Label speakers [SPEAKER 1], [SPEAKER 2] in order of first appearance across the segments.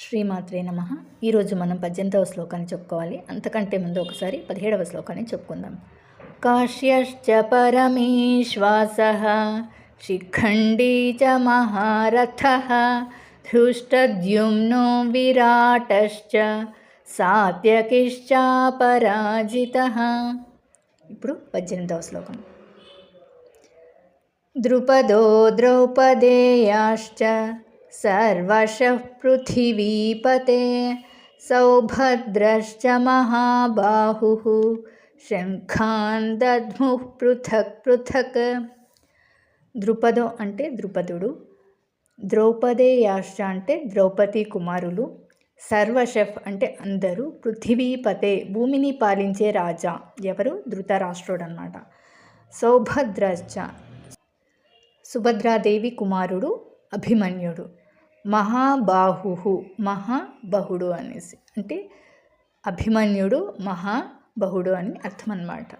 [SPEAKER 1] శ్రీమాత్రే నమః. ఈరోజు మనం 18వ శ్లోకాన్ని చెప్పుకోవాలి. అంతకంటే ముందు ఒకసారి 17వ శ్లోకాన్ని చెప్పుకుందాం. కాశ్యశ్చ పరమేశ్వాసః శిఖండీ చ మహారథః ధృష్టద్యుమ్నో విరాటశ్చ సాత్యకిశ్చాపరాజితః. ఇప్పుడు 18వ శ్లోకం. ద్రుపదో ద్రౌపదేయాశ్చ సర్వశః పృథివీపతే సౌభద్రశ్చ మహాబాహుః శంఖాన్ దద్ముః పృథక్ పృథక్. ద్రుపదో అంటే ద్రుపదుడు, ద్రౌపదేయాశ్చ అంటే ద్రౌపది కుమారులు, సర్వశః అంటే అందరూ, పృథివీపతే భూమిని పాలించే రాజా ఎవరు? ధృతరాష్ట్రుడు అన్నమాట. సౌభద్రశ్చ సుభద్రాదేవి కుమారుడు అభిమన్యుడు, మహాబాహు మహాబహుడు అనేసి అంటే అభిమన్యుడు మహాబహుడు అని అర్థం అన్నమాట.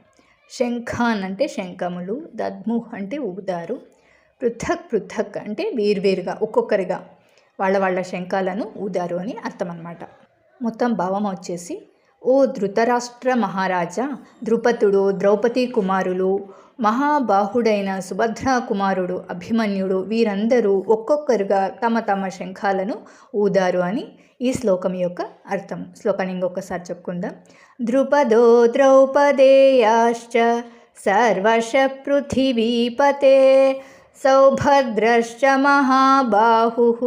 [SPEAKER 1] శంఖాన్ అంటే శంఖములు, దద్ముహ్ అంటే ఊదారు, పృథక్ పృథక్ అంటే వేర్వేరుగా ఒక్కొక్కరిగా వాళ్ళ శంఖాలను ఊదారు అని అర్థం అన్నమాట. మొత్తం భావం వచ్చేసి, ఓ ధృతరాష్ట్ర మహారాజా, ద్రుపదుడు, ద్రౌపది కుమారులు, మహాబాహుడైన సుభద్రా కుమారుడు అభిమన్యుడు వీరందరూ ఒక్కొక్కరుగా తమ తమ శంఖాలను ఊదారు అని ఈ శ్లోకం యొక్క అర్థం. శ్లోకాన్ని ఇంకొకసారి చెప్పుకుందాం. ద్రుపదో ద్రౌపదేయాశ్చ సర్వశ పృథివీపతే సౌభద్రశ్చ మహాబాహుః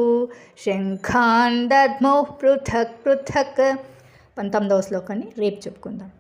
[SPEAKER 1] శంఖాన్ దద్ముః పృథక్ పృథక్. 19వ శ్లోకాన్ని రేపు చెప్పుకుందాం.